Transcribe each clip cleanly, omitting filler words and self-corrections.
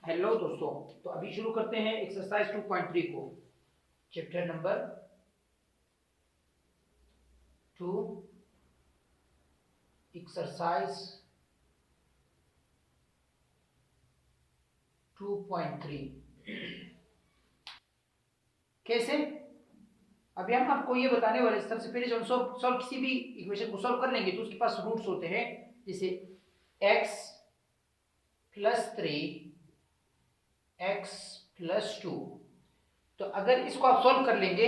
Hello दोस्तों, तो अभी शुरू करते हैं एक्सरसाइज 2.3 को। Chapter number 2, exercise 2.3। कैसे? अभी हम आपको ये बताने वाले, सबसे पहले जब हम सॉल्व किसी भी इक्वेशन को सॉल्व कर लेंगे तो उसके पास रूट्स होते हैं, जैसे x प्लस 3 x प्लस 2। तो अगर इसको आप सॉल्व कर लेंगे,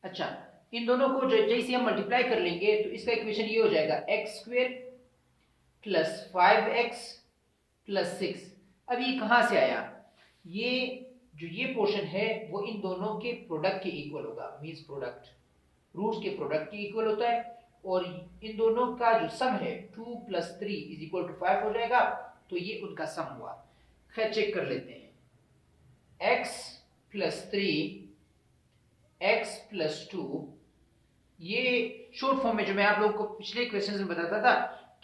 अच्छा, इन दोनों को जैसे हम मल्टीप्लाई कर लेंगे तो इसका इक्वेशन ये हो जाएगा x square plus 5x plus 6। अब ये कहाँ से आया? ये जो ये पोर्शन है वो इन दोनों के प्रोडक्ट के इक्वल होगा, मीन्स प्रोडक्ट रूट्स के प्रोडक्ट के इक्वल होता है। और इन दोनों का जो सम है 2 प्लस 3 इज इक्वल टू 5 हो जाएगा, तो ये उनका सम हुआ। खैर चेक कर लेते हैं। x प्लस 3 x प्लस 2, ये शॉर्ट फॉर्म में जो मैं आप लोगों को पिछले क्वेश्चन में बताता था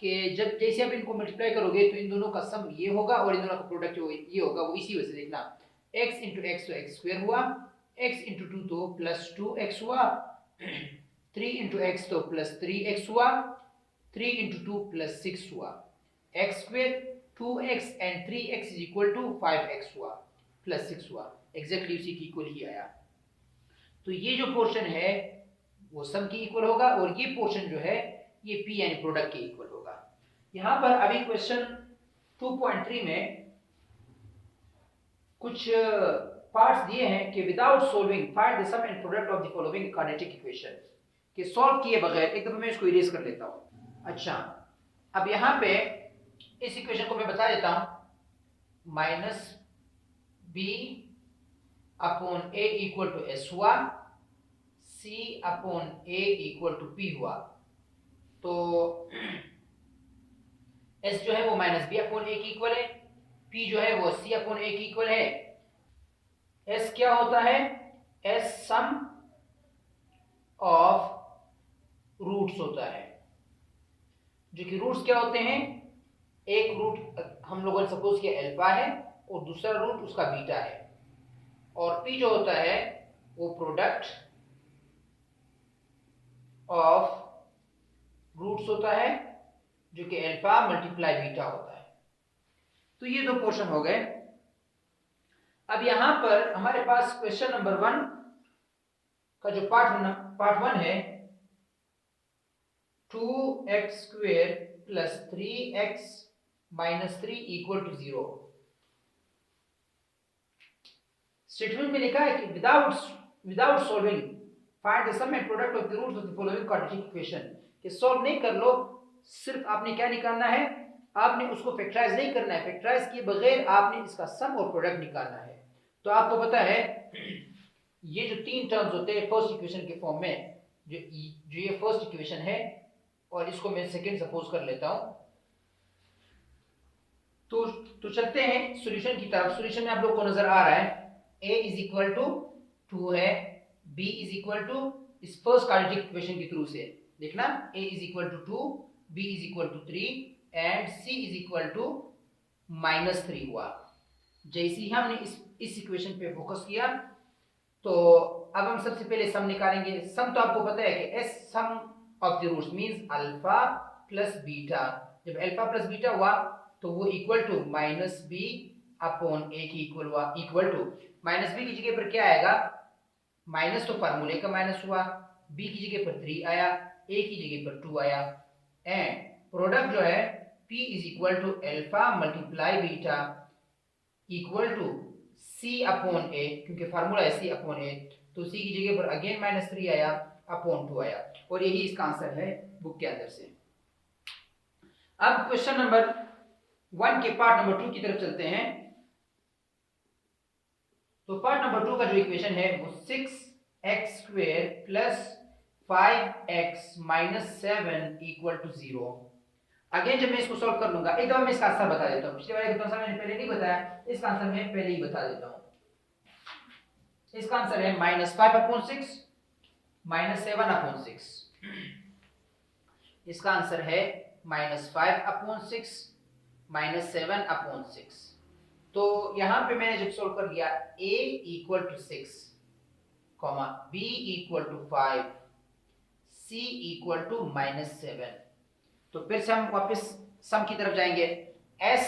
कि जब जैसे आप इनको मल्टीप्लाई करोगे तो इन दोनों का सम ये होगा और इन दोनों का प्रोडक्ट जो ये होगा वो इसी वजह से देखना, x इंटू एक्स तो एक्स स्क्वायर हुआ, x इंटू 2 तो प्लस 2x हुआ, 3 इंटू एक्स तो प्लस 3x हुआ, 3 इंटू 2 प्लस 6 हुआ, x square 2x and 3x is equal to 5x हुआ, प्लस 6 हुआ। एग्जैक्टली उसी की इक्वल ही आया। तो ये जो पोर्शन है वो सम की इक्वल होगा और ये पोर्शन जो है ये p यानी प्रोडक्ट के इक्वल होगा। यहां पर अभी क्वेश्चन 2.3 में कुछ पार्ट्स दिए हैं कि without solving find the sum and product of the following quadratic equation, कि सॉल्व किए बगैर, एक दफा मैं इसको इरेज कर लेता हूं। अच्छा, अब यहां पे इस इक्वेशन को मैं बता देता हूं, minus B upon A equal to S हुआ, c upon a equal to p हुआ। तो s जो है वो माइनस बी अपॉन ए की इक्वल है, p जो है वो c अपॉन ए की इक्वल है। s क्या होता है? s सम ऑफ रूट्स होता है, जो कि रूट्स क्या होते हैं? एक रूट हम लोगों ने सपोज किया अल्फा है और दूसरा रूट उसका बीटा है, और p जो होता है वो प्रोडक्ट ऑफ रूट्स होता है, जो कि अल्फा मल्टीप्लाई बीटा होता है। तो ये दो पोर्शन हो गए। अब यहां पर हमारे पास क्वेश्चन नंबर 1 का जो पार्ट 1 है, 2x square plus 3x minus 3 equal to 0। Statement में लिखा है कि without solving find the sum and product of the roots of the following quadratic equation, कि सॉल्व नहीं कर लो, सिर्फ आपने क्या निकालना है, आपने उसको फैक्टराइज नहीं करना है, फैक्टराइज किए बगैर आपने इसका सम और प्रोडक्ट निकालना है। तो आपको पता है ये जो तीन टर्म्स होते हैं फर्स्ट इक्वेशन के फॉर्म में, जो ये फर्स्ट इक्वेशन है और इसको मैं सेकंड सपोज कर लेता हूं। तो चलते हैं सॉल्यूशन की तरफ। सॉल्यूशन में आप लोग को नजर आ रहा है a इज इक्वल टू 2 है, b इज इक्वल टू इस फर्स्ट क्वाड्रेटिक इक्वेशन के थ्रू से देखना, a is equal to 2, b is equal to 3 and c is equal to minus 3 हुआ। जैसे ही हमने इस इक्वेशन पे फोकस किया तो अब हम सबसे पहले सम निकालेंगे। सम तो आपको पता है कि s sum of the roots means alpha plus beta. जब अल्फा प्लस बीटा हुआ तो वो equal to minus B upon a की इक्वल हुआ। इक्वल टू माइनस बी की जगह पर क्या आएगा? माइनस तो फार्मूले का माइनस हुआ, बी की जगह पर 3 आया, ए की जगह पर 2 आया, एंड प्रोडक्ट जो है p is equal to alpha multiply beta equal to c upon a, क्योंकि फार्मूला है c अपॉन ए, तो c की जगह पर अगेन माइनस 3 आया अपॉन 2 आया, और यही इसका आंसर है बुक के अंदर से। अब क्वेश्चन नंबर 1 के पार्ट नंबर 2 की तरफ चलते हैं। तो पार्ट नंबर 2 का जो इक्वेशन है वो 6x square plus 5x minus 7 equal to 0। Again जब मैं इसको सॉल्व कर लूंगा, एक दफा मैं इसका आंसर बता देता हूं, पिछले वाले का आंसर मैंने पहले नहीं बताया, इसका आंसर मैं पहले ही बता देता हूं। इसका आंसर है माइनस 5 अपॉन 6 माइनस 7 अपॉन 6। इसका आंसर है माइनस 5 अपॉन 6 माइनस 7 अपॉन 6। तो यहां पे मैंने जब सोल्व कर लिया a equal to 6, b equal to 5, c equal to -7, तो फिर से हम वापस सम की तरफ जाएंगे। s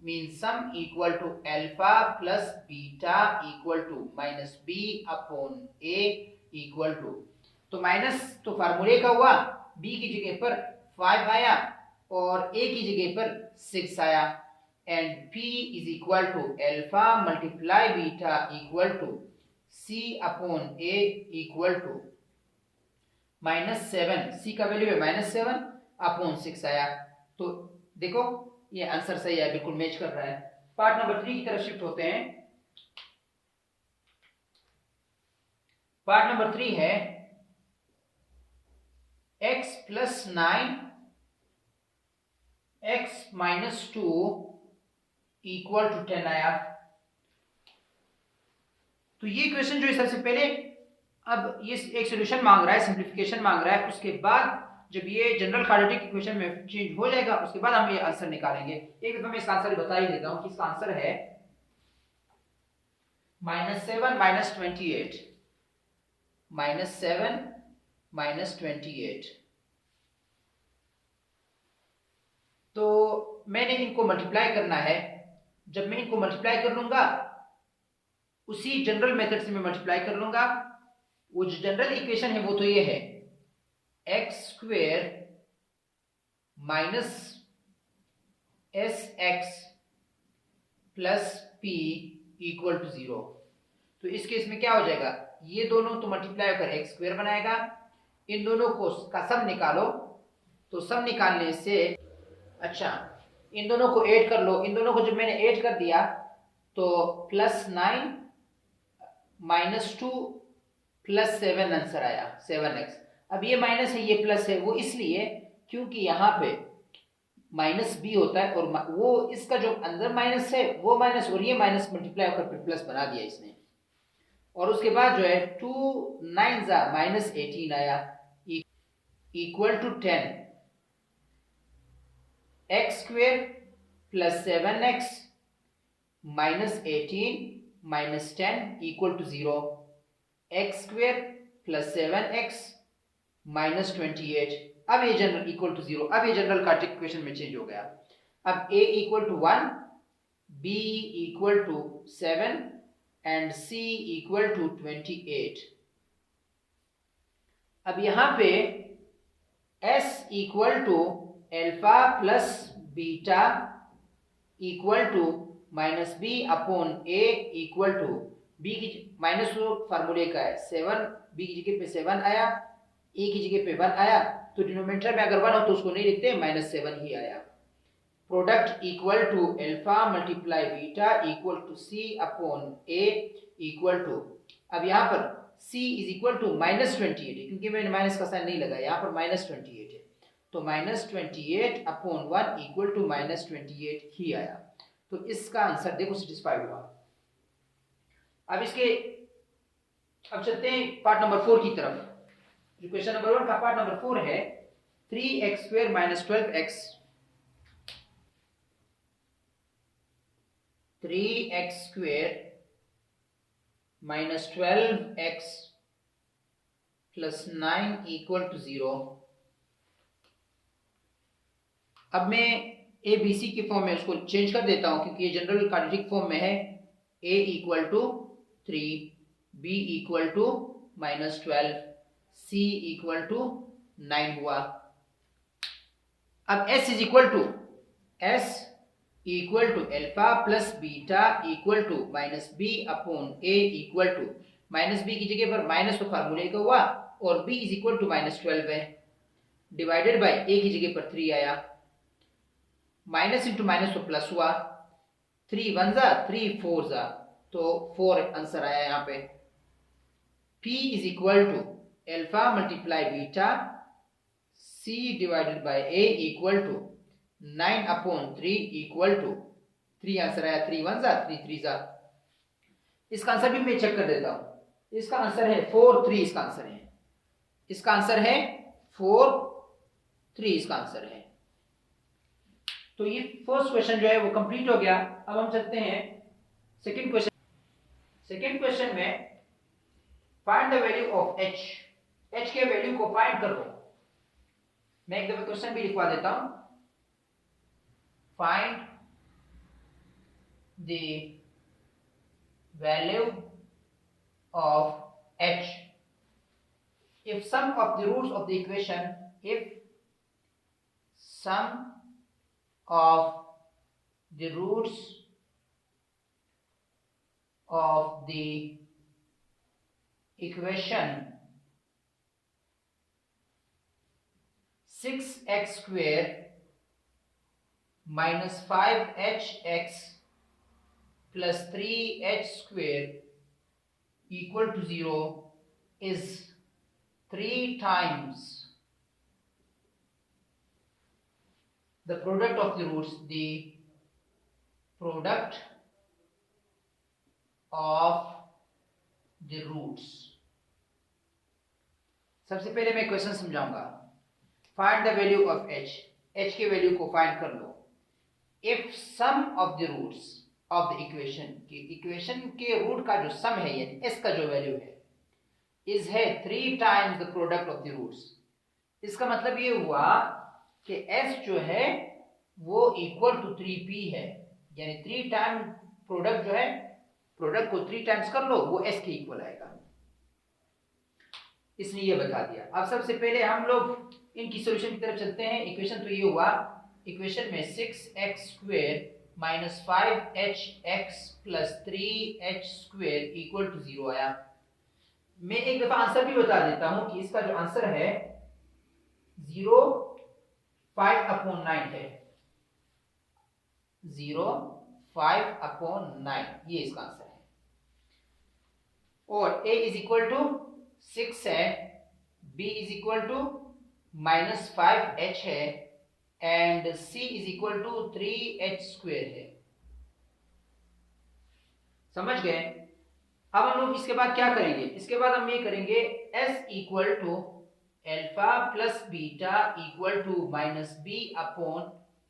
mean sum equal to alpha plus beta equal to -b upon a equal to, तो माइनस तो फार्मूले का हुआ, b की जगह पर 5 आया और a की जगह पर 6 आया, and p is equal to alpha multiply beta equal to c upon a equal to -7, c का वैल्यू है -7 अपॉन 6 आया। तो देखो ये आंसर सही है, बिल्कुल मैच कर रहा है। पार्ट नंबर 3 की तरफ शिफ्ट होते हैं। पार्ट नंबर 3 है x plus 9 x minus 2 equal to 10 आया। तो ये क्वेश्चन जो है सबसे पहले, अब ये एक सोल्यूशन मांग रहा है, सिंप्लीफिकेशन मांग रहा है, उसके बाद जब ये जनरल क्वाड्रेटिक इक्वेशन में चेंज हो जाएगा उसके बाद हम ये आंसर निकालेंगे। एक दफा मैं इसका आंसर बता ही देता हूं कि इसका आंसर है -7 -28, -7 -28। तो मैंने इनको मल्टीप्लाई करना है। जब मैं इनको मल्टीप्लाई कर लूंगा उसी जनरल मेथड से मैं मल्टीप्लाई कर लूंगा। वो जो जनरल इक्वेशन है वो तो ये है X square minus S X plus P equal to 0। तो इस केस में क्या हो जाएगा, ये दोनों तो मल्टीप्लाई होकर एक्स स्क्वेयर बनाएगा, इन दोनों को का सम निकालो, तो सम निकालने से अच्छा इन दोनों को ऐड कर लो। इन दोनों को जब मैंने ऐड कर दिया तो +9 -2 +7 आंसर आया 7x। अब ये माइनस है ये प्लस है, वो इसलिए क्योंकि यहाँ पे माइनस b होता है और वो इसका जो अंदर माइनस है वो माइनस और ये माइनस मल्टीप्लाई होकर फिर प्लस बना दिया इसने। और उसके बाद जो है 2 9 -18 आया equal to 10, X square plus 7x -18 -10 equal to 0, X square plus 7x -28। अब ये जनरल इक्वल टू 0, अब ये जनरल क्वाड्रेटिक इक्वेशन में चेंज हो गया। अब a equal to 1, b equal to 7 and c equal to 28। अब यहां पे s equal to alpha plus beta equal to -b upon a equal to b की माइनस फार्मूले का है 7, b की जगह पे 7 आया, a की जगह पे 1 आया, तो डिनोमिनेटर में अगर 1 हो तो उसको नहीं लिखते, -7 ही आया। Product equal to alpha multiply beta equal to c upon a equal to, अब यहाँ पर c इज इक्वल टू -28 है क्योंकि मैंने माइनस का साइन नहीं लगाया, यहाँ पर -28 है, तो -28 अपॉन 1 इक्वल टू -28 ही आया। तो इसका आंसर देखो सेटिस्फाइड हुआ। अब चलते हैं पार्ट नंबर 4 की तरफ। क्वेश्चन नंबर 1 का पार्ट नंबर 4 है 3x square minus 12x, 3x square minus 12x plus 9 equal to 0। अब मैं ए बी सी के फॉर्म में उसको चेंज कर देता हूं क्योंकि ये जनरल क्वाड्रेटिक फॉर्म में है। a equal to 3, b equal to -12, c equal to 9 हुआ। अब s is equal to alpha plus beta equal to -b upon a equal to, -b की जगह पर माइनस तो फार्मूले का हुआ और b इज इक्वल टू -12 है, डिवाइडेड बाय a की जगह पर 3 आया, माइनस इंटू माइनस तो प्लस हुआ, 3 1 जा 3 4 जा, तो 4 आंसर आया यहाँ पे। p is equal to alpha multiply beta c divided by a equal to 9 upon 3 equal to 3 answer आया, 3 1 जा 3 3 जा। इसका आंसर भी मैं चेक कर देता हूं। इसका आंसर है 4 3, इसका आंसर है, इसका आंसर है 4 3, इसका आंसर है। तो ये फर्स्ट क्वेश्चन जो है वो कंप्लीट हो गया। अब हम चलते हैं सेकेंड क्वेश्चन में find the value of h के वैल्यू को फाइंड कर लो। मैं एक दफा क्वेश्चन भी लिखवा देता हूं। Find the value of H if sum of the roots of the equation if sum of the roots of the equation 6x square minus 5hx plus 3h square equal to 0 is 3 times the product of the roots, the product of the roots। सबसे पहले मैं question समझाऊंगा। Find the value of h के value को find कर लो। If sum of the roots of the equation के root का जो सम है यानी एस का जो वैल्यू है इज है 3 times the product of the roots. इसका मतलब ये हुआ कि s जो है वो इक्वल टू 3p है, यानी 3 टाइम प्रोडक्ट जो है, प्रोडक्ट को 3 टाइम्स कर लो वो s के इक्वल आएगा। इसने ये बता दिया। अब सबसे पहले हम लोग इनकी सॉल्यूशन की तरफ चलते हैं। इक्वेशन तो ये हुआ, इक्वेशन में 6x square minus 5hx plus 3h square equal to 0 आया। मैं एक दफा आंसर भी बता देता हूं कि इसका जो आंसर है 0 5/9 है। 0 5/9 ये इसका आंसर है। और a इज इक्वल टू 6 है, b is equal to minus 5h है and c is equal to 3h square है। समझ गए? अब हम लोग इसके बाद क्या करेंगे? इसके बाद हम ये करेंगे s equal to alpha plus beta equal to minus b upon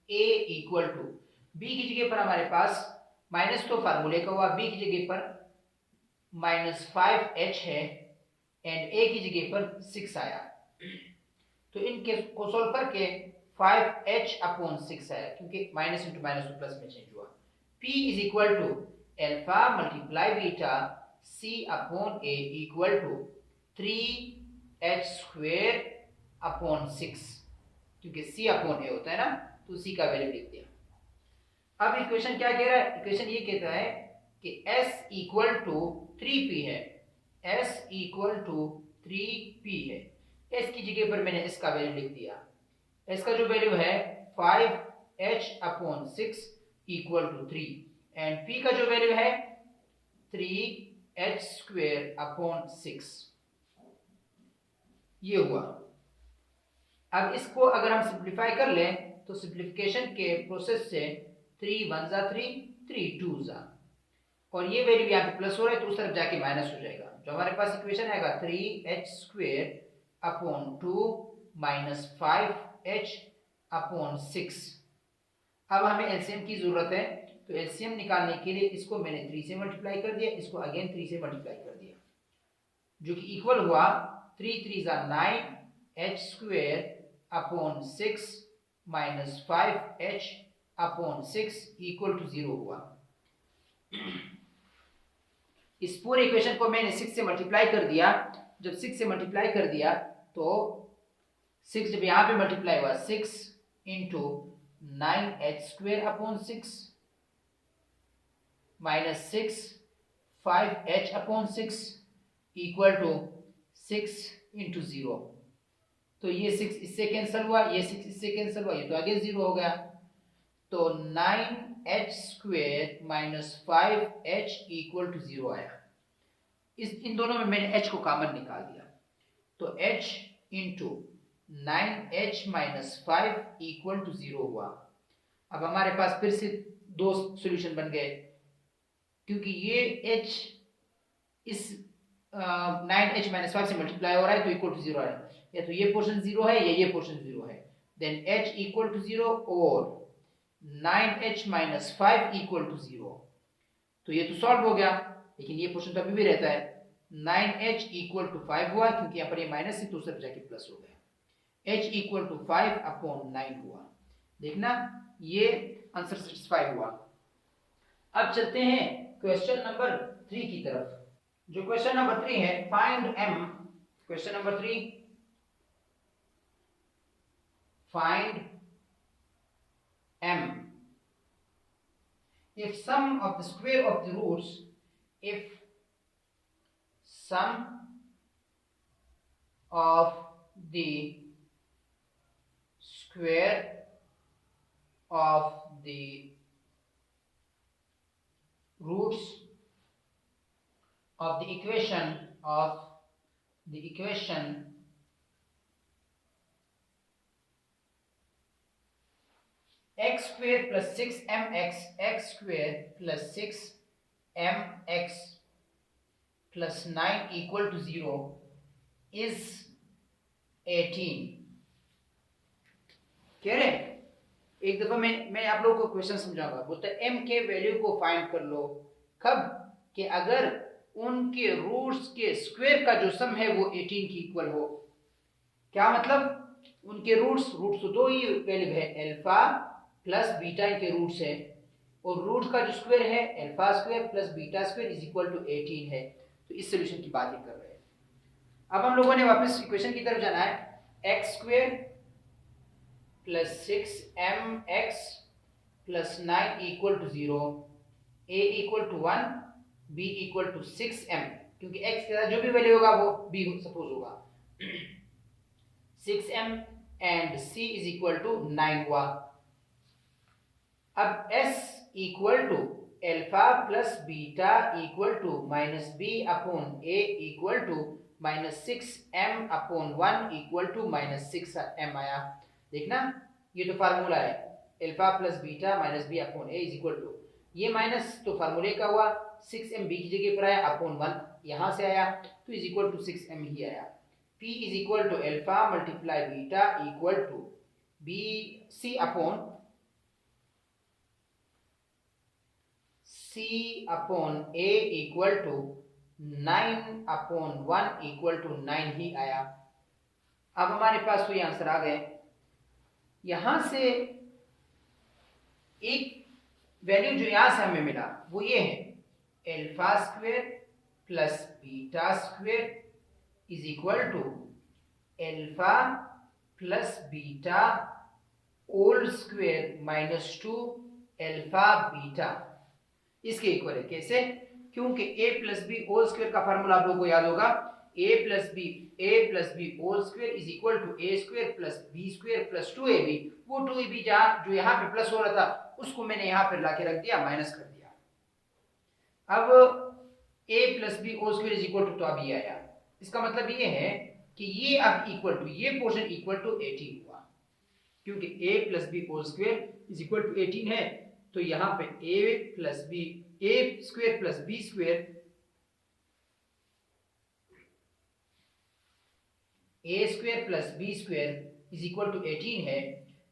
a equal to b की जगह पर हमारे पास माइनस तो फार्मूले का हुआ, b की जगह पर माइनस 5h है एंड a की जगह पर 6 आया। तो इनके को सोल्व करके 5h अपॉन 6 आया, क्योंकि माइनस इंटू माइनस तो प्लस में चेंज हुआ। p is equal to alpha multiply beta c upon a equal to 3h square upon 6, क्योंकि c अपॉन a होता है ना, तो c का वैल्यू लिख दिया। अब इक्वेशन क्या कह रहा है? इक्वेशन ये कहता है कि s इक्वल टू 3p है, s इक्वल टू 3p है। s की जगह पर मैंने s का वैल्यू लिख दिया। s का जो वैल्यू है 5h upon 6 equal to 3 and p का जो वैल्यू है 3h स्क्वायर अपॉन 6 ये हुआ। अब इसको अगर हम सिंप्लीफाई कर लें तो सिंप्लीफिकेशन के प्रोसेस से 3 1 जा 3 3 2 जा, और ये वैल्यू यहाँ पे प्लस हो रहा है तो उस तरफ जाके माइनस हो जाएगा। जो हमारे पास इक्वेशन आएगा 3h square upon 2 minus 5h upon 6। अब हमें एलसीएम की जरूरत है, तो एलसीएम निकालने के लिए इसको मैंने 3 से मल्टीप्लाई कर दिया, इसको अगेन 3 से मल्टीप्लाई कर दिया, जो कि इक्वल हुआ 3 3 जा 9h square upon 6 minus 5h upon 6 equal to 0 हुआ। इस पूरे इक्वेशन को मैंने 6 से मल्टीप्लाई कर दिया। जब 6 से मल्टीप्लाई कर दिया तो 6 जब यहाँ पे मल्टीप्लाई हुआ 6 into 9h square upon 6 minus 6 5h upon 6 equal to 6 into 0। तो ये 6 इससे कैंसिल हुआ, ये 6 इससे कैंसिल हुआ, ये तो आगे 0 हो गया। तो 9h square minus 5h equal to 0 आया। इन दोनों में मैंने h को कॉमन निकाल दिया, तो h into 9h minus 5 equal to 0 हुआ। अब हमारे पास फिर से दो सॉल्यूशन बन गए, क्योंकि ये h इस 9h माइनस 5 से मल्टीप्लाई हो रहा है तो इक्वल टू 0 आ रहा है, या तो ये पोर्शन 0 है या ये पोर्शन 0 है। देन h इक्वल टू 0 और 9h माइनस 5 इक्वल टू 0। तो ये तो सॉल्व हो गया, लेकिन ये क्वेश्चन तो अभी भी रहता है। 9h इक्वल टू 5 हुआ, क्योंकि यहाँ पर ये माइनस है तो सिर्फ जाके प्लस हो गया। h इक्वल टू 5 अपॉन 9 हुआ। देखना ये आंसर सेटिस्फाई हुआ। अब चलते हैं क्वेश्चन नंबर 3 की तरफ। जो क्वेश्चन नंबर 3 है, find m। Question number 3, find m if sum of the square of the roots, if sum of the square of the roots of the equation x square plus 6mx x square plus 6mx plus 9 equal to 0 is 18। कह रहे एक दफा मैं आप लोगों को question समझाऊंगा। बोलता है m के वैल्यू को फाइंड कर लो। कब? कि अगर उनके रूट्स के स्क्वायर का जो सम है वो 18 की इक्वल हो। क्या मतलब? उनके रूट्स तो दो ही वैल्यू है, अल्फा प्लस बीटा इनके रूट्स है, और रूट का जो स्क्वायर है alpha square plus beta square is equal to 18 है। तो इस सोल्यूशन की बात ही कर रहे हैं। अब हम लोगों ने वापस इक्वेशन की तरफ जाना है। X square plus 6mx plus 9 equal to 0, a equal to 1, b equal to 6m, क्योंकि x के साथ जो भी वैल्यू होगा वो b सपोज होगा। 6m and c is equal to 9 हुआ। अब s equal to alpha plus beta equal to minus b upon a equal to minus 6m upon 1 equal to minus 6m आया। देखना ये तो फार्मूला है, alpha plus beta minus b upon a is equal to, ये minus तो फार्मूले का हुआ, 6m b की जगह पर आया, अपॉन 1 यहां से आया, तो इज इक्वल टू 6m ही आया। p is equal to alpha multiply beta equal to b c upon a equal to 9 upon 1 equal to 9 ही आया। अब हमारे पास तो ये आंसर आ गए। यहां से एक वैल्यू जो यहां से हमें मिला वो ये है, alpha square plus beta square is equal to alpha plus beta whole square minus 2 alpha beta, इसके इक्वल है। कैसे? क्योंकि a plus b whole square का फार्मूला आप लोगों को याद होगा, a plus b whole square is equal to a square plus b square plus 2ab। वो 2ab जो यहाँ पे प्लस हो रहा था उसको मैंने यहाँ पे लाके रख दिया, माइनस कर दिया। अब a plus b whole square is equal to, तो अब ये आया। इसका मतलब ये है कि ये अब इक्वल टू, ये पोर्शन इक्वल टू 18 हुआ, क्योंकि a plus b whole square is equal to 18 है। तो यहाँ पे a plus b, a square plus b square, a square plus b square is equal to 18 है।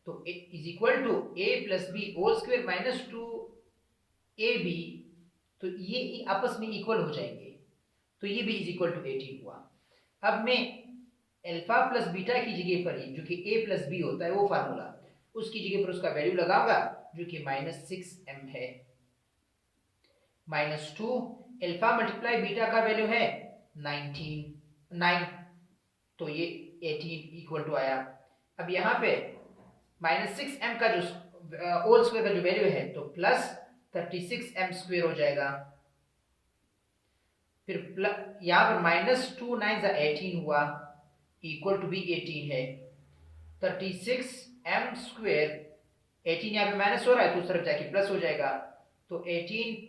तो is equal to a plus b whole square minus 2ab, तो ये आपस में इक्वल हो जाएंगे, तो ये भी इज इक्वल टू 18 हुआ। अब मैं अल्फा प्लस बीटा की जगह पर ही, जो कि a प्लस बी होता है वो फार्मूला, उसकी जगह पर उसका वैल्यू लगाऊंगा जो कि माइनस 6m है। माइनस 2 अल्फा मल्टीप्लाई बीटा का वैल्यू है 9, तो ये 18 इक्वल टू आया। अब यहाँ पे माइनस 6m का जो होल स्क्वायर का जो वैल्यू है तो प्लस 36m स्क्वायर हो जाएगा। फिर यहाँ पर माइनस 2 9 18 हुआ, इक्वल टू भी 18 है। 36m स्क्वायर, 18 यहाँ पे माइनस हो रहा है तो उस तरफ जाके प्लस हो जाएगा, तो 18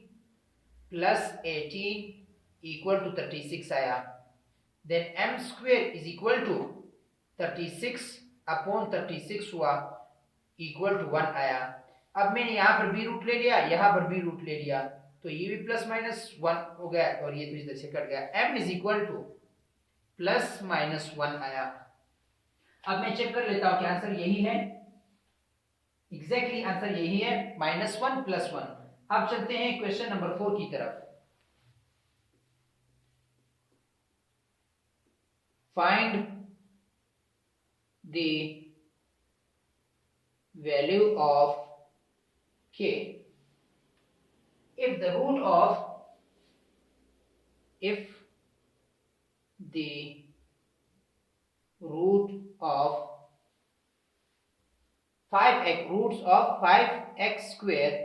प्लस 18 इक्वल टू 36 आया। Then m square is equal to 36 upon 36 हुआ, इक्वल टू 1 आया। अब मैंने यहाँ पर b रूट ले लिया, यहाँ पर b रूट ले लिया, तो ये भी प्लस माइनस 1 हो गया और ये तो इधर से कट गया। m is equal two plus minus 1 आया। अब मैं चेक कर लेता हूं कि आंसर यही है। एग्जैक्टली आंसर यही है, -1 + 1। अब चलते हैं क्वेश्चन नंबर 4 की तरफ। Find the value of k if the root of 5x square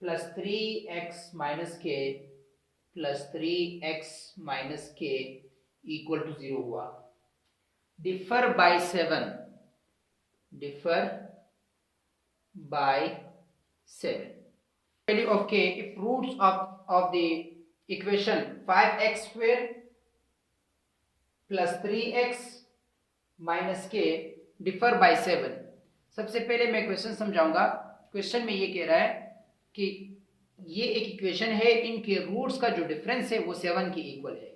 plus 3x minus k plus 3x minus k equal to 0 हुआ। differ by 7 value of k if roots of the equation 5x square plus 3x minus k differ by 7। सबसे पहले मैं question समझाऊंगा। Question में ये कह रहा है कि ये एक इक्वेशन है, इनके रूट्स का जो डिफरेंस है वो 7 के इक्वल है।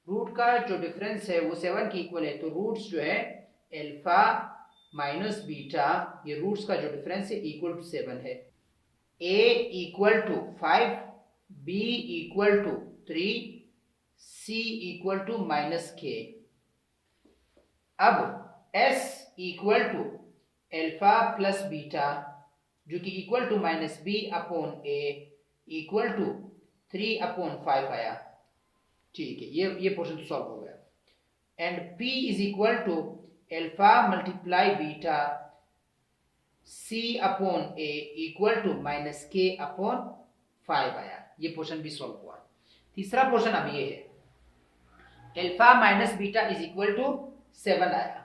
रूट का जो डिफरेंस है वो 7 के इक्वल है, तो रूट्स जो है अल्फा माइनस बीटा, ये रूट्स का जो डिफरेंस है इक्वल टू 7 है। a equal to 5, b equal to 3, c equal to minus k। अब s equal to alpha plus beta जो कि equal to minus B upon A equal to 3/5 आया। ठीक है, ये पोर्शन तो सॉल्व हो गया। And p is equal to alpha multiply beta c upon a equal to minus k upon 5 आया। ये पोर्शन भी सॉल्व हुआ। तीसरा पोर्शन अब ये है, alpha minus beta is equal to 7 आया।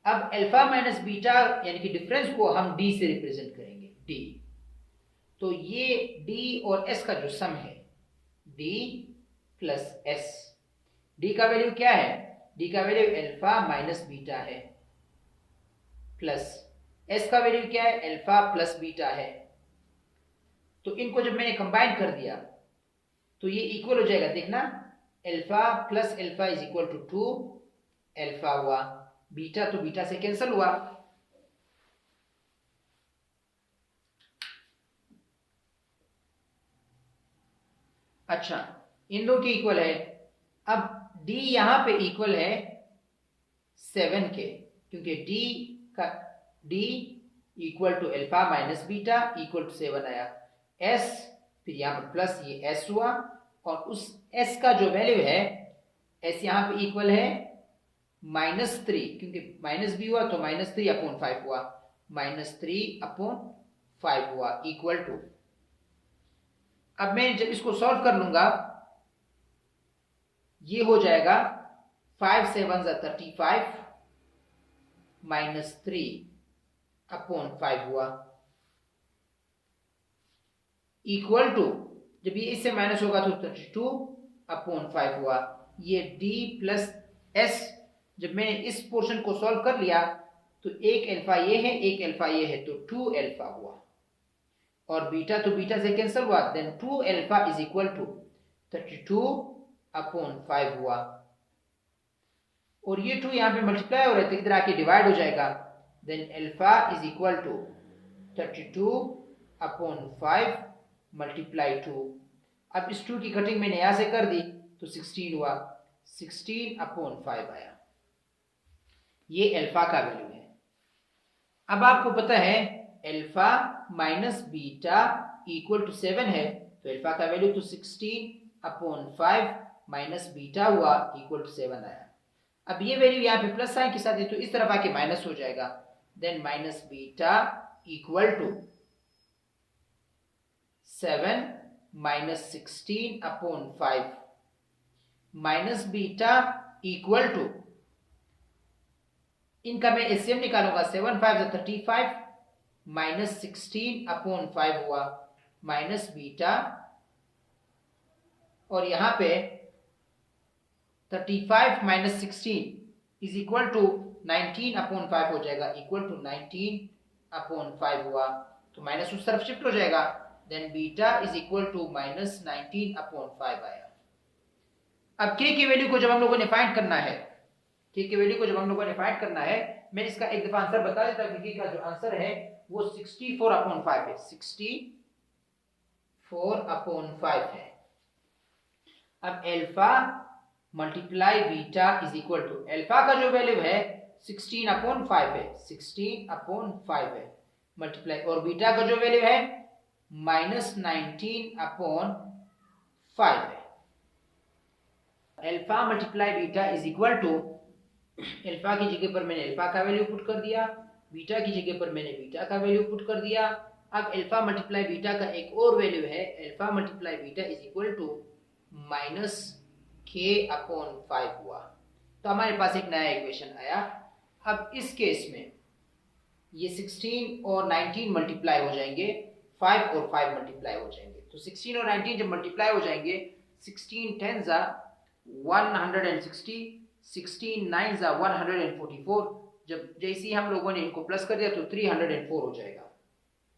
अब अल्फा माइनस बीटा यानी कि डिफरेंस को हम d से रिप्रेजेंट करेंगे, d। तो ये d और s का जो सम है d प्लस s, d का वैल्यू क्या है, d का वैल्यू अल्फा माइनस बीटा है, प्लस s का वैल्यू क्या है, अल्फा प्लस बीटा है। तो इनको जब मैंने कंबाइन कर दिया तो ये इक्वल हो जाएगा। देखना, alpha plus alpha is equal to 2 alpha हुआ, बीटा तो बीटा से कैंसिल हुआ। अच्छा, इन दो की इक्वल है। अब d यहां पे इक्वल है 7 के, क्योंकि d equal to alpha minus beta equal to 7 आया। s फिर यहां पर प्लस ये s हुआ, और उस s का जो वैल्यू है s यहां पे इक्वल है -3, क्योंकि माइनस भी हुआ तो -3/5 हुआ, -3/5 हुआ इक्वल टू। अब मैं जब इसको सॉल्व कर लूंगा ये हो जाएगा 5 7 35 -3/5 हुआ इक्वल टू, जब ये इससे माइनस होगा तो 32/5 हुआ। ये d प्लस s, जब मैंने इस पोर्शन को सॉल्व कर लिया तो एक अल्फा ये है एक अल्फा ये है, तो 2 अल्फा हुआ, और बीटा तो बीटा से कैंसिल हुआ, then 2 alpha is equal to 32/5 हुआ। और ये 2 यहां पे मल्टीप्लाई हो रहे थे, इधर आके डिवाइड हो जाएगा, then alpha is equal to 32/5 multiply 2। अब इस 2 की कटिंग मैंने यहां से कर दी तो 16 हुआ, 16/5 आया। ये अल्फा का वैल्यू है। अब आपको पता है alpha minus beta equal to 7 है, तो अल्फा का वैल्यू तो 16/5 माइनस बीटा हुआ इक्वल टू 7 आया। अब ये वैल्यू यहाँ पे प्लस साइन के साथ है तो इस तरफ आके माइनस हो जाएगा, then minus beta equal to 7 minus 16/5 minus beta equal to, इनका मैं एलसीएम निकालूंगा, 7 5 35 माइनस 16/5 हुआ माइनस बीटा, और यहां पे 35 माइनस 16 इज इक्वल टू 19/5 हो जाएगा, इक्वल टू 19/5 हुआ, तो माइनस उस तरफ शिफ्ट हो जाएगा, then beta is equal to minus 19/5 आया। अब k की वैल्यू को जब हम लोगों ने फाइंड करना है, k की वैल्यू को जब हम लोगों ने फाइंड करना है, मैं इसका एक दफा आंसर बता देता हूं कि k का जो आंसर है वो 64/5 है, 64/5 4/5 है। अब alpha multiply beta is equal to, alpha का जो वैल्यू है 16/5 है, 16/5 है मल्टीप्लाई, और बीटा का जो वैल्यू है -19/5 है। Alpha multiply beta is equal to, alpha की जगह पर मैंने अल्फा का वैल्यू पुट कर दिया, बीटा की जगह पर मैंने बीटा का वैल्यू पुट कर दिया। अब अल्फा मल्टीप्लाई बीटा का एक और वैल्यू है, alpha multiply beta is equal to -k/5 हुआ। तो हमारे पास एक नया इक्वेशन आया। अब इस केस में ये 16 और 19 मल्टीप्लाई हो जाएंगे, 5 और 5 मल्टीप्लाई हो जाएंगे। तो 16 और 19 जब मल्टीप्लाई हो जाएंगे, 16 10 160, 16 9 144, जब जैसे ही हम लोगों ने इनको प्लस कर दिया तो 304 हो जाएगा,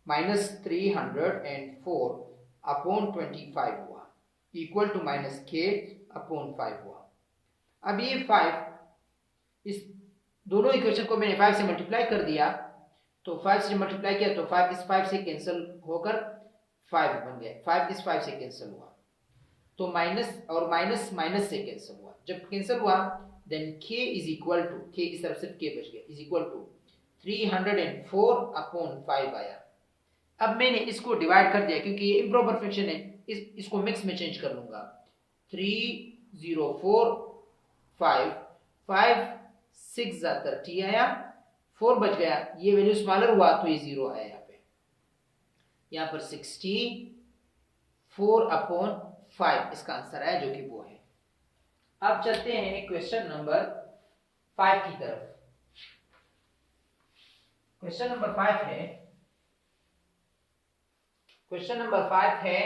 -304/25 हुआ, इक्वल टू -k/5 हुआ। अब ये 5, इस दोनों इक्वेशन को मैंने 5 से मल्टीप्लाई कर दिया, तो 5 से मल्टीप्लाई किया तो 5 इस 5 से कैंसिल होकर 5 बन गया, 5 इस 5 से कैंसिल हुआ, तो माइनस और माइनस माइनस से कैंसिल हुआ। जब कैंसिल हुआ then k is equal to, k इस तरफ सिर्फ k बच गया, इज इक्वल टू 304/5 आया। अब मैंने इसको डिवाइड कर दिया क्योंकि ये इम्प्रॉपर फ्रैक्शन है, इसको मिक्स में चेंज कर लूंगा। 3045, 5 6 30 आया, 4 बच गया, ये वैल्यू स्मॉलर हुआ तो ये 0 आया। यहाँ पर 64/5 इसका आंसर आया, जो कि वो है। अब चलते हैं क्वेश्चन नंबर 5 की तरफ। क्वेश्चन नंबर 5 है, क्वेश्चन नंबर 5 है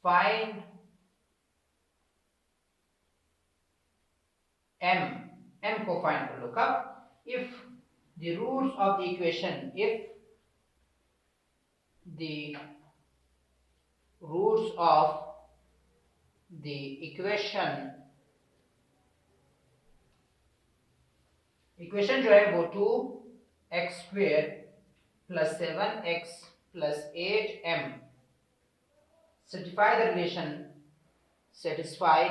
फाइंड m को फाइंड कर लो कब, if the roots of the equation, if the roots of the equation जो है वो 2x² + 7x + 8m satisfy the relation, satisfy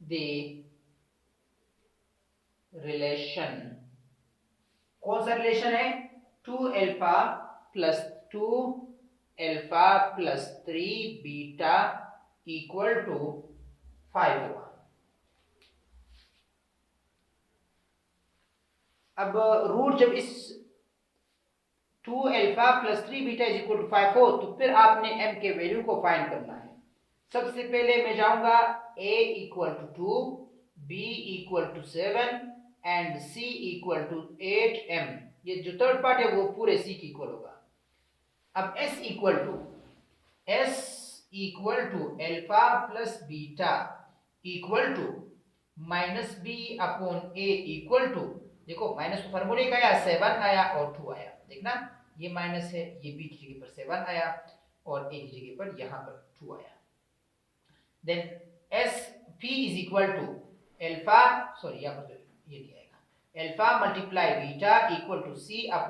the relation, कौन सा रिलेशन है, 2α + 2α + 3β = 5 हुआ। अब रूट जब इस 2α + 3β = 5 हो तो फिर आपने m के वैल्यू को फाइंड करना है। सबसे पहले मैं जाऊंगा a = 2, b = 7 and c = 8m, ये जो थर्ड पार्ट है वो पूरे c की इक्वल होगा। अब s = α + बीटा = -b/a देखो माइनस को फार्मूले का आया, 7 आया और 2 आया, देखना ये माइनस है, ये b की जगह पर 7 आया और a की जगह पर यहाँ पर 2 आया। देन p = सॉरी यहाँ पर ये दिया alpha multiply beta = c/a =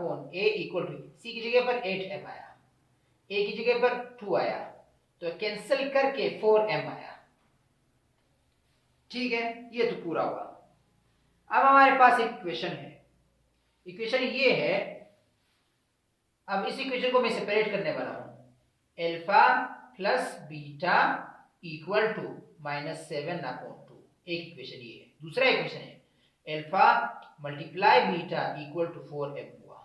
c की जगह पर 8m आया, a की जगह पर 2 आया, तो कैंसिल करके 4m आया। ठीक है, ये तो पूरा हुआ। अब हमारे पास एक इक्वेशन है, इक्वेशन ये है। अब इस इक्वेशन को मैं सेपरेट करने वाला हूं, अल्फा + बीटा = -7/2, एक इक्वेशन ये है। दूसरा इक्वेशन है अल्फा मल्टीप्लाई बीटा = 4m हुआ।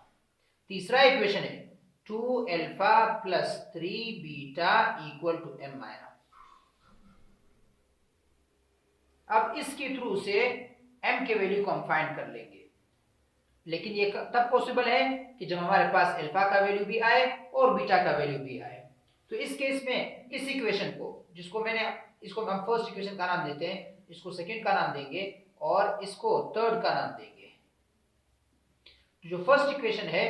तीसरा इक्वेशन है 2α + 3β = m आया। अब इसके थ्रू से m के वैल्यू को हम फाइंड कर लेंगे, लेकिन ये तब पॉसिबल है कि जब हमारे पास अल्फा का वैल्यू भी आए और बीटा का वैल्यू भी आए। तो इस केस में इस इक्वेशन को, जिसको मैंने, इसको हम फर्स्ट इक्वेशन का नाम देते हैं, इसको सेकंड का नाम देंगे और इसको थर्ड का नाम देंगे। तो जो फर्स्ट इक्वेशन है,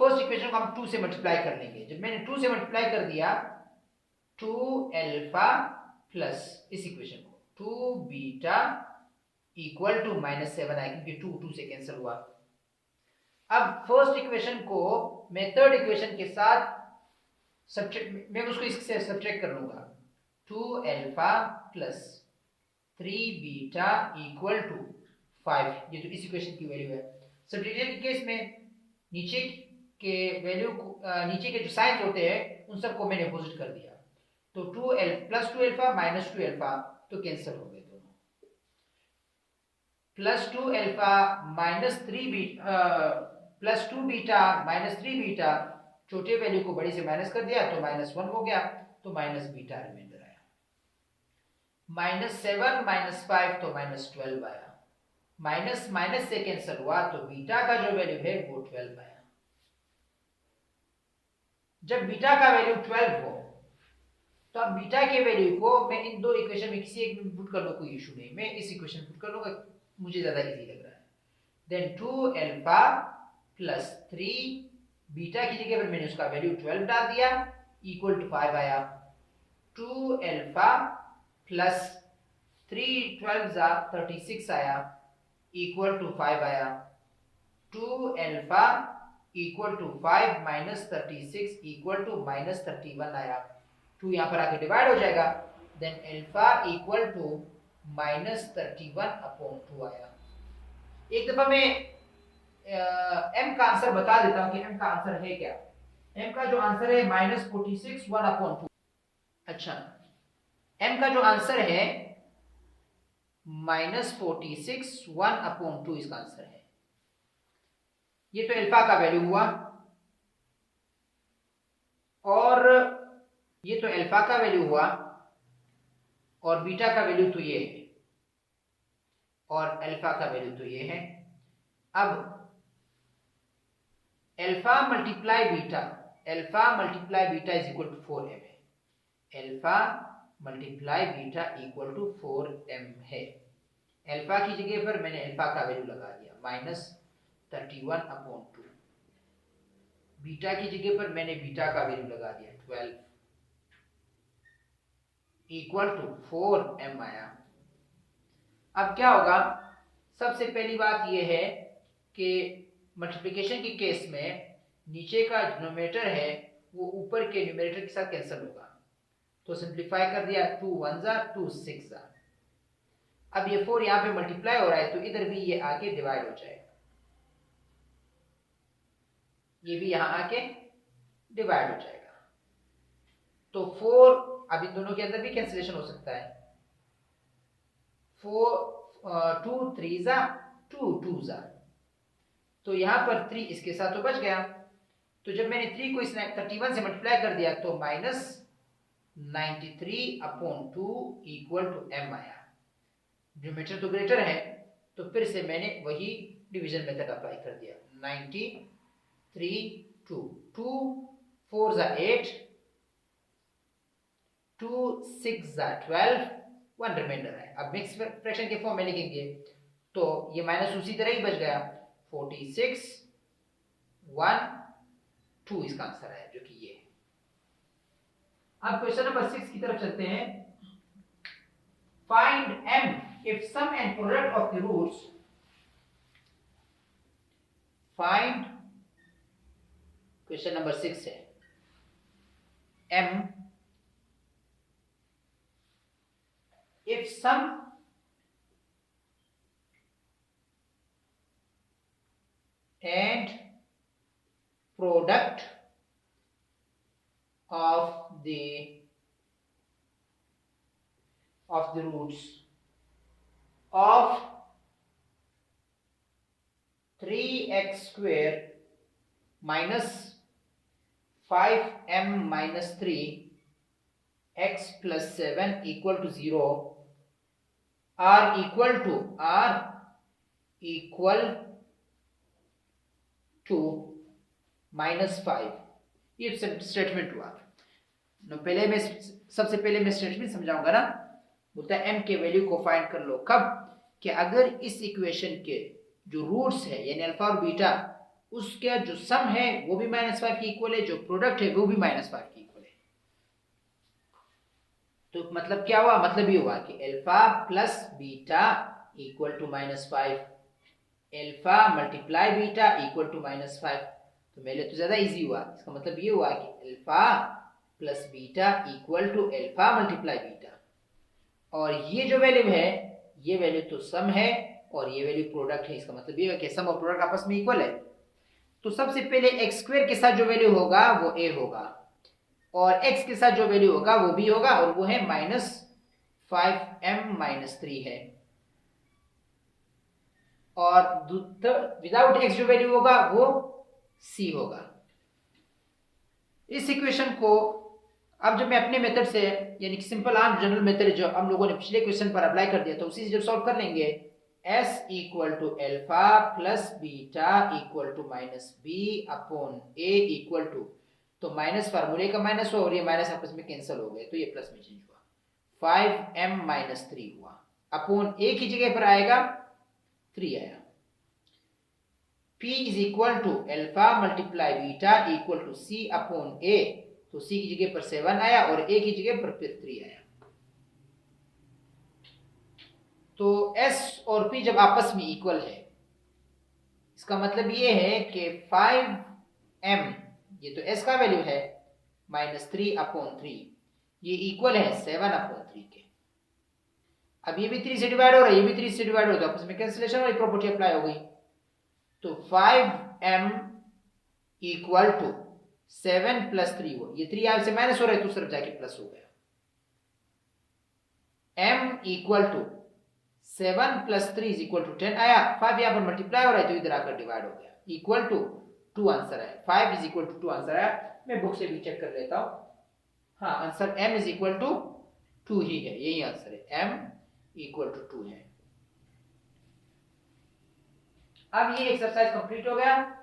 फर्स्ट इक्वेशन को हम 2 से मल्टीप्लाई कर लेंगे। जब मैंने 2 से मल्टीप्लाई कर दिया, 2α प्लस इस इक्वेशन को 2β = -7 आया, क्योंकि 2 से कैंसिल हुआ, अब फर्स्ट इक्वेशन को मैं थर्ड इक्वेशन के साथ सब्ट्रैक्ट, मैं उसको इससे सब्ट्रैक्ट कर लूंगा। 2 alpha plus 3 beta equal to 5, ये तो इस इक्वेशन की वैल्यू है। सब्ट्रैक्शन के केस में नीचे के वैल्यू को नीचे के जो साइंस होते हैं उन सबको मैंने अपोजिट कर दिया। तो 2 प्लस 2 अल्फा माइनस 2 अल्फा तो कैंसिल हो गए दोनों। Plus 2 alpha minus 3 beta plus 2 beta minus 3 beta, छोटे वैल्यू को बड़ी से माइनस कर दिया तो -1 हो गया, तो माइनस बीटा रिमाइंडर आया। -7 -5 तो -12 आया। माइनस माइनस से कैंसिल हुआ तो बीटा का जो वैल्यू है वो 12 आया। जब बीटा का वैल्यू 12 हो तो अब बीटा के वैल्यू को मैं इन दो इक्वेशन में किसी एक में पुट कर लूं, कोई इशू नहीं, मैं इस इक्वेशन पुट कर लूंगा, मुझे ज्यादा इजी लग रहा है। देन 2 अल्फा प्लस 3 बीटा की जगह पर मैंने उसका वैल्यू 12 डाल दिया, इक्वल टू 5 आया। 2 अल्फा प्लस 3 12 36 आया, इक्वल टू 5 आया। 2 alpha equal to 5 minus 36 equal to -31 आया। 2 यहाँ पर आके डिवाइड हो जाएगा, then alpha equal to -31 upon 2 आया। एक दफा मैं m का आंसर बता देता हूं कि m का आंसर है क्या। m का जो आंसर है -46 1 अपॉन 2। अच्छा, m का जो आंसर है -46 1 अपॉन 2 इसका आंसर है। ये तो अल्फा का वैल्यू हुआ, और ये तो अल्फा का वैल्यू हुआ, और बीटा का वैल्यू तो ये है, और अल्फा का वैल्यू तो ये है। अब alpha multiply beta, alpha multiply beta is equal to 4m है। Alpha multiply beta equal to 4m है। अल्फा की जगह पर मैंने अल्फा का वैल्यू लगा दिया -31 अपॉन 2। बीटा की जगह पर मैंने बीटा का वैल्यू लगा दिया 12 इक्वल टू 4m आया। अब क्या होगा, सबसे पहली बात यह है कि मल्टीप्लिकेशन के केस में नीचे का न्यूमरेटर है वो ऊपर के न्यूमरेटर के साथ कैंसिल होगा, तो सिंप्लीफाई कर दिया, 2 1 2 6। अब ये 4 यहाँ पे मल्टीप्लाई हो रहा है तो इधर भी ये आके डिवाइड हो जाएगा, ये भी यहाँ आके डिवाइड हो जाएगा। तो 4, अब इन दोनों के अंदर भी कैंसिलेशन हो सकता है। 2 3 2 2 तो यहाँ पर 3 इसके साथ तो बच गया। तो जब मैंने 3 को इस 31 से मल्टीप्लाई कर दिया तो -93 अपॉन 2 इक्वल टू m आया। न्यूमरेटर तो ग्रेटर है तो फिर से मैंने वही डिवीजन मेथड अप्लाई कर दिया। 93 2 2 4 8 2 6 12 1 रिमाइंडर है। अब मिक्स फ्रैक्शन के फॉर्म में लिखेंगे तो ये माइनस उसी तरह ही बच गया, 46 1 2 इसका आंसर है, जो कि ये है। अब क्वेश्चन नंबर 6 की तरफ चलते हैं। Find m if sum and product of the roots, find, question number 6 है m if sum and product of the roots of 3x square minus 5m minus 3 x plus 7 equal to 0 are equal to -5। ये statement हुआ। पहले मैं सबसे पहले मैं statement समझाऊंगा ना। बोलता है m के वैल्यू को फाइंड कर लो, कब, कि अगर इस इक्वेशन के जो रूट्स है यानी अल्फा और बीटा, उसका जो सम है वो भी -5 के इक्वल है, जो प्रोडक्ट है वो भी -5 के इक्वल है। तो मतलब क्या हुआ, मतलब ये हुआ कि alpha plus beta equal to -5। Alpha multiply beta equal to -5। तो मेरे लिए तो ज्यादा इजी हुआ। इसका मतलब ये हुआ कि alpha plus beta equal to alpha multiply beta, और ये जो वैल्यू है ये वैल्यू तो सम है और ये वैल्यू प्रोडक्ट है। इसका मतलब ये है कि सम और प्रोडक्ट आपस में इक्वल है। तो सबसे पहले एक्स स्क्वायर के साथ जो वैल्यू होगा वो ए होगा, और एक्स के साथ जो वैल्यू होगा वो बी होगा, और वो है -5m-3 है। और विदाउट एक्स जो वैल्यू होगा वो सी होगा। इस इक्वेशन को अब जब मैं अपने मेथड से, यानी कि सिंपल आर्म जनरल मेथड जो हम लोगों ने पिछले क्वेश्चन पर अप्लाई कर दिया, तो उसी से जब सॉल्व कर लेंगे, s equal to alpha plus beta equal to -b upon a equal to, तो माइनस फार्मूले का माइनस हुआ और ये माइनस आपस में कैंसिल हो गए, तो ये प्लस में चेंज हुआ, 5m-3 हुआ, अपॉन a की जगह पर आएगा 3 आया। p is equal to alpha multiply beta equal to c upon a, तो c की जगह पर 7 आया और a की जगह पर फिर 3 आया। तो s और p जब आपस में इक्वल है, इसका मतलब ये है कि 5m, ये तो s का वैल्यू है, -3 अपॉन 3, ये इक्वल है 7 अपॉन 3 के। अब ये भी 3 से डिवाइड हो रहा है, ये भी 3 से डिवाइड हो रहा है, तो आपस में कैंसिलेशन वाली प्रॉपर्टी अप्लाई हो गई। तो 5m इक्वल टू 7 प्लस 3 हो, ये 3 यहां से माइनस हो रहा है तो सिर्फ जाके प्लस हो गया। m equal to 7 plus 3 is equal to 10 आया, 5 यहां पर मल्टीप्लाई हो रहा है तो इधर आकर डिवाइड हो गया, इक्वल टू 2 आंसर है, 5 इज इक्वल टू 2 आंसर आया। मैं बुक से भी चेक कर लेता हूं, हाँ answer m is equal to 2 ही है, यही आंसर है, m इक्वल टू 2 है। अब ये एक्सरसाइज कंप्लीट हो गया।